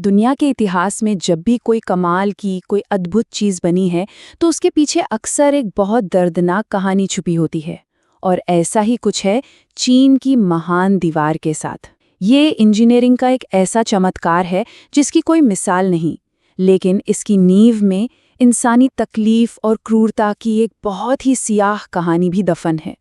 दुनिया के इतिहास में जब भी कोई कमाल की कोई अद्भुत चीज बनी है तो उसके पीछे अक्सर एक बहुत दर्दनाक कहानी छुपी होती है। और ऐसा ही कुछ है चीन की महान दीवार के साथ। ये इंजीनियरिंग का एक ऐसा चमत्कार है जिसकी कोई मिसाल नहीं, लेकिन इसकी नींव में इंसानी तकलीफ और क्रूरता की एक बहुत ही सियाह कहानी भी दफन है।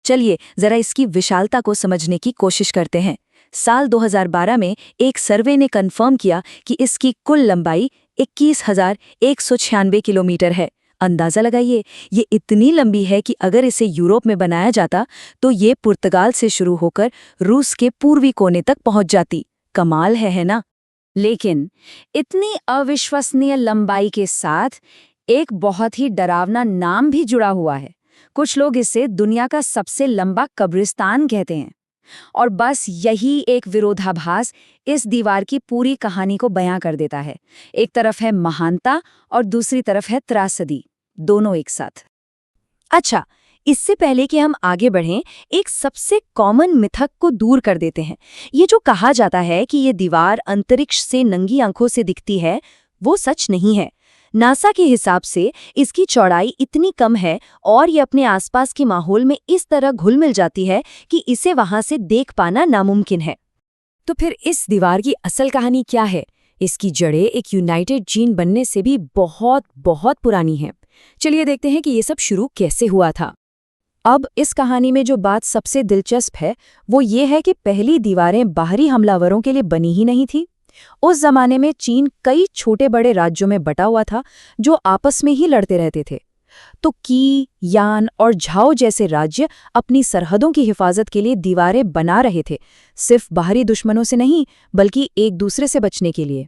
चलिए जरा इसकी विशालता को समझने की कोशिश करते हैं। साल 2012 में एक सर्वे ने कंफर्म किया कि इसकी कुल लंबाई 21,196 किलोमीटर है। अंदाजा लगाइए, ये इतनी लंबी है कि अगर इसे यूरोप में बनाया जाता तो ये पुर्तगाल से शुरू होकर रूस के पूर्वी कोने तक पहुंच जाती। कमाल है ना? लेकिन इतनी अविश्वसनीय लंबाई के साथ एक बहुत ही डरावना नाम भी जुड़ा हुआ है। कुछ लोग इसे दुनिया का सबसे लंबा कब्रिस्तान कहते हैं। और बस यही एक विरोधाभास इस दीवार की पूरी कहानी को बयां कर देता है। एक तरफ है महानता और दूसरी तरफ है त्रासदी, दोनों एक साथ। अच्छा, इससे पहले कि हम आगे बढ़ें, एक सबसे कॉमन मिथक को दूर कर देते हैं। ये जो कहा जाता है कि ये दीवार अंतरिक्ष से नंगी आंखों से दिखती है, वो सच नहीं है। नासा के हिसाब से इसकी चौड़ाई इतनी कम है और ये अपने आसपास के माहौल में इस तरह घुल मिल जाती है कि इसे वहां से देख पाना नामुमकिन है। तो फिर इस दीवार की असल कहानी क्या है? इसकी जड़ें एक यूनाइटेड चीन बनने से भी बहुत बहुत पुरानी हैं। चलिए देखते हैं कि ये सब शुरू कैसे हुआ था। अब इस कहानी में जो बात सबसे दिलचस्प है वो ये है कि पहली दीवारें बाहरी हमलावरों के लिए बनी ही नहीं थी। उस जमाने में चीन कई छोटे बड़े राज्यों में बटा हुआ था जो आपस में ही लड़ते रहते थे। तो की, यान और झाओ जैसे राज्य अपनी सरहदों की हिफाजत के लिए दीवारें बना रहे थे, सिर्फ बाहरी दुश्मनों से नहीं बल्कि एक दूसरे से बचने के लिए।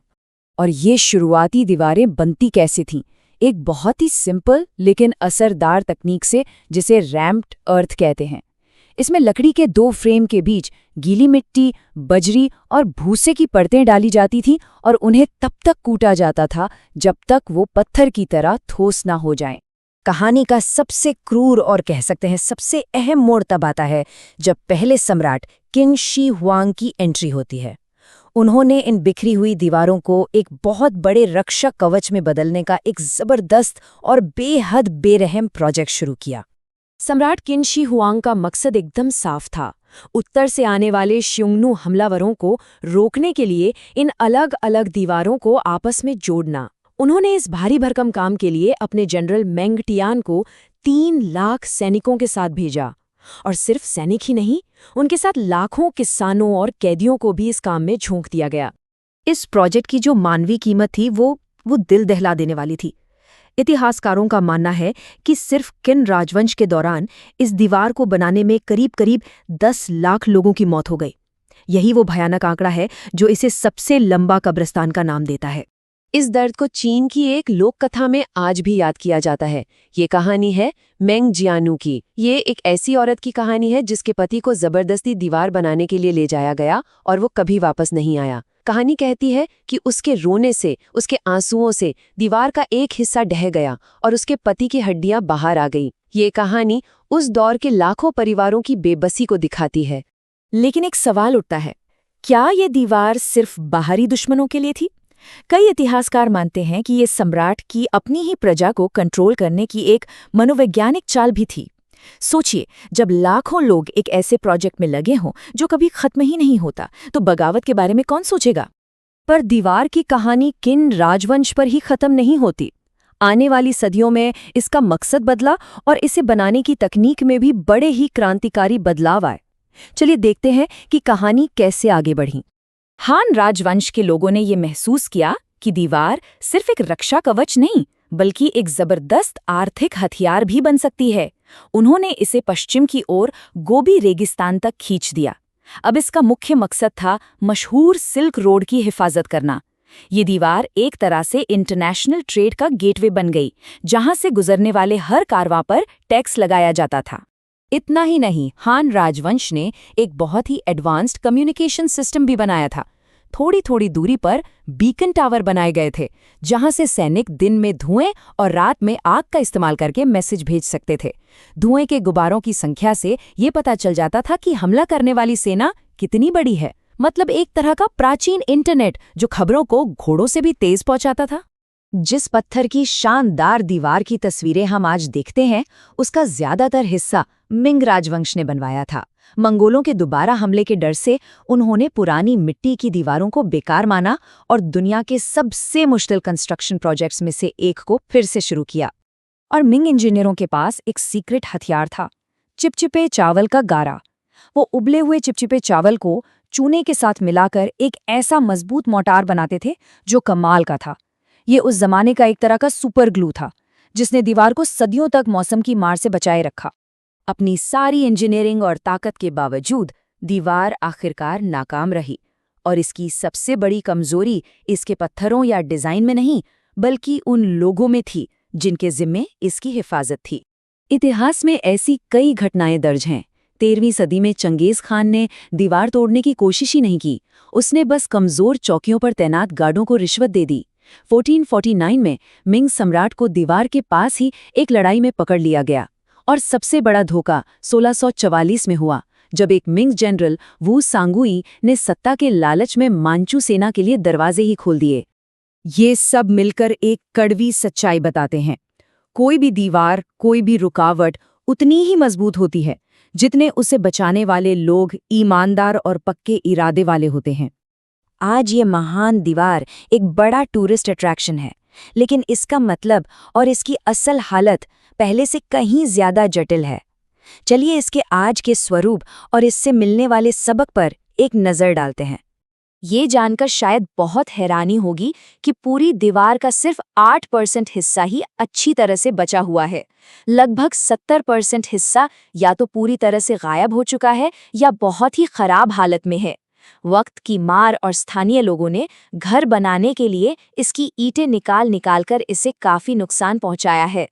और ये शुरुआती दीवारें बनती कैसे थीं? एक बहुत ही सिंपल लेकिन असरदार तकनीक से, जिसे रैम्प्ड अर्थ कहते हैं। इसमें लकड़ी के 2 फ्रेम के बीच गीली मिट्टी, बजरी और भूसे की परतें डाली जाती थीं और उन्हें तब तक कूटा जाता था जब तक वो पत्थर की तरह ठोस ना हो जाएं। कहानी का सबसे क्रूर और कह सकते हैं सबसे अहम मोड़ तब आता है जब पहले सम्राट किंग शी हुआंग की एंट्री होती है। उन्होंने इन बिखरी हुई दीवारों को एक बहुत बड़े रक्षा कवच में बदलने का एक जबरदस्त और बेहद बेरहम प्रोजेक्ट शुरू किया। सम्राट किन शी हुआंग का मकसद एकदम साफ था, उत्तर से आने वाले श्युंगनू हमलावरों को रोकने के लिए इन अलग अलग दीवारों को आपस में जोड़ना। उन्होंने इस भारी भरकम काम के लिए अपने जनरल मेंग टियान को 3 लाख सैनिकों के साथ भेजा। और सिर्फ सैनिक ही नहीं, उनके साथ लाखों किसानों और कैदियों को भी इस काम में झोंक दिया गया। इस प्रोजेक्ट की जो मानवीय कीमत थी वो दिल दहला देने वाली थी। इतिहासकारों का मानना है कि सिर्फ किन राजवंश के दौरान इस दीवार को बनाने में करीब 10 लाख लोगों की मौत हो गई। यही वो भयानक आंकड़ा है जो इसे सबसे लंबा कब्रिस्तान का नाम देता है। इस दर्द को चीन की एक लोक कथा में आज भी याद किया जाता है। ये कहानी है मेंग जियानू की। ये एक ऐसी औरत की कहानी है जिसके पति को जबरदस्ती दीवार बनाने के लिए ले जाया गया और वो कभी वापस नहीं आया। कहानी कहती है कि उसके रोने से, उसके आंसुओं से दीवार का एक हिस्सा ढह गया और उसके पति की हड्डियां बाहर आ गईं। ये कहानी उस दौर के लाखों परिवारों की बेबसी को दिखाती है। लेकिन एक सवाल उठता है, क्या ये दीवार सिर्फ बाहरी दुश्मनों के लिए थी? कई इतिहासकार मानते हैं कि ये सम्राट की अपनी ही प्रजा को कंट्रोल करने की एक मनोवैज्ञानिक चाल भी थी। सोचिए, जब लाखों लोग एक ऐसे प्रोजेक्ट में लगे हों जो कभी खत्म ही नहीं होता, तो बगावत के बारे में कौन सोचेगा? पर दीवार की कहानी किन राजवंश पर ही खत्म नहीं होती। आने वाली सदियों में इसका मकसद बदला और इसे बनाने की तकनीक में भी बड़े ही क्रांतिकारी बदलाव आए। चलिए देखते हैं कि कहानी कैसे आगे बढ़ी। हान राजवंश के लोगों ने ये महसूस किया कि दीवार सिर्फ एक रक्षा कवच नहीं बल्कि एक जबरदस्त आर्थिक हथियार भी बन सकती है। उन्होंने इसे पश्चिम की ओर गोबी रेगिस्तान तक खींच दिया। अब इसका मुख्य मकसद था मशहूर सिल्क रोड की हिफाजत करना। ये दीवार एक तरह से इंटरनेशनल ट्रेड का गेटवे बन गई, जहां से गुजरने वाले हर कारवां पर टैक्स लगाया जाता था। इतना ही नहीं, हान राजवंश ने एक बहुत ही एडवांस्ड कम्युनिकेशन सिस्टम भी बनाया था। थोड़ी थोड़ी दूरी पर बीकन टावर बनाए गए थे, जहां से सैनिक दिन में धुएं और रात में आग का इस्तेमाल करके मैसेज भेज सकते थे। धुएं के गुब्बारों की संख्या से ये पता चल जाता था कि हमला करने वाली सेना कितनी बड़ी है। मतलब एक तरह का प्राचीन इंटरनेट जो खबरों को घोड़ों से भी तेज पहुंचाता था। जिस पत्थर की शानदार दीवार की तस्वीरें हम आज देखते हैं, उसका ज्यादातर हिस्सा मिंग राजवंश ने बनवाया था। मंगोलों के दोबारा हमले के डर से उन्होंने पुरानी मिट्टी की दीवारों को बेकार माना और दुनिया के सबसे मुश्किल कंस्ट्रक्शन प्रोजेक्ट्स में से एक को फिर से शुरू किया। और मिंग इंजीनियरों के पास एक सीक्रेट हथियार था, चिपचिपे चावल का गारा। वो उबले हुए चिपचिपे चावल को चूने के साथ मिलाकर एक ऐसा मजबूत मोर्टार बनाते थे जो कमाल का था। ये उस जमाने का एक तरह का सुपर ग्लू था, जिसने दीवार को सदियों तक मौसम की मार से बचाए रखा। अपनी सारी इंजीनियरिंग और ताकत के बावजूद दीवार आखिरकार नाकाम रही, और इसकी सबसे बड़ी कमजोरी इसके पत्थरों या डिजाइन में नहीं, बल्कि उन लोगों में थी जिनके जिम्मे इसकी हिफाजत थी। इतिहास में ऐसी कई घटनाएं दर्ज हैं। 13वीं सदी में चंगेज खान ने दीवार तोड़ने की कोशिश ही नहीं की, उसने बस कमजोर चौकियों पर तैनात गार्डों को रिश्वत दे दी। 1449 में मिंग सम्राट को दीवार के पास ही एक लड़ाई में पकड़ लिया गया। और सबसे बड़ा धोखा 1644 में हुआ, जब एक मिंग जनरल वू सांगुई ने सत्ता के लालच में मांचू सेना के लिए दरवाजे ही खोल दिए। ये सब मिलकर एक कड़वी सच्चाई बताते हैं, कोई भी दीवार, कोई भी रुकावट उतनी ही मजबूत होती है जितने उसे बचाने वाले लोग ईमानदार और पक्के इरादे वाले होते हैं। आज ये महान दीवार एक बड़ा टूरिस्ट अट्रैक्शन है, लेकिन इसका मतलब और इसकी असल हालत पहले से कहीं ज्यादा जटिल है। चलिए इसके आज के स्वरूप और इससे मिलने वाले सबक पर एक नज़र डालते हैं। ये जानकर शायद बहुत हैरानी होगी कि पूरी दीवार का सिर्फ 8% हिस्सा ही अच्छी तरह से बचा हुआ है। लगभग 70% हिस्सा या तो पूरी तरह से गायब हो चुका है या बहुत ही खराब हालत में है। वक्त की मार और स्थानीय लोगों ने घर बनाने के लिए इसकी ईंटें निकाल कर इसे काफी नुकसान पहुंचाया है।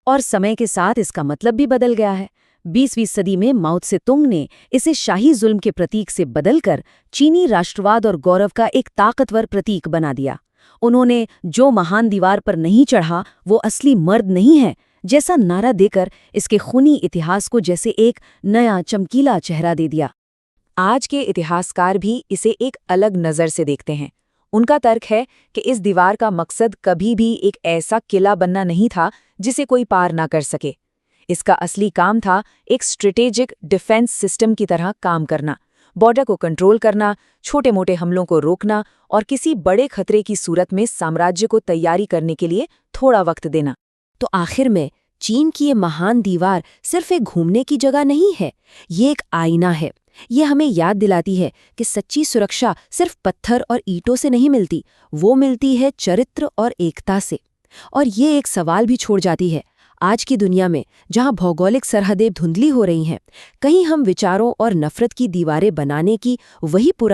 और समय के साथ इसका मतलब भी बदल गया है। 20वीं सदी में माओ त्से-तुंग ने इसे शाही जुल्म के प्रतीक से बदलकर चीनी राष्ट्रवाद और गौरव का एक ताकतवर प्रतीक बना दिया। उन्होंने जो महान दीवार पर नहीं चढ़ा वो असली मर्द नहीं है जैसा नारा देकर इसके खूनी इतिहास को जैसे एक नया चमकीला चेहरा दे दिया। आज के इतिहासकार भी इसे एक अलग नज़र से देखते हैं। उनका तर्क है कि इस दीवार का मकसद कभी भी एक ऐसा किला बनना नहीं था जिसे कोई पार ना कर सके। इसका असली काम था एक स्ट्रेटेजिक डिफेंस सिस्टम की तरह काम करना, बॉर्डर को कंट्रोल करना, छोटे मोटे हमलों को रोकना और किसी बड़े खतरे की सूरत में साम्राज्य को तैयारी करने के लिए थोड़ा वक्त देना। तो आखिर में चीन की ये महान दीवार सिर्फ एक घूमने की जगह नहीं है, ये एक आईना है। ये हमें याद दिलाती है कि सच्ची सुरक्षा सिर्फ पत्थर और ईंटों से नहीं मिलती, वो मिलती है चरित्र और एकता से। और ये एक सवाल भी छोड़ जाती है, आज की दुनिया में जहां भौगोलिक सरहदें धुंधली हो रही हैं, कहीं हम विचारों और नफरत की दीवारें बनाने की वही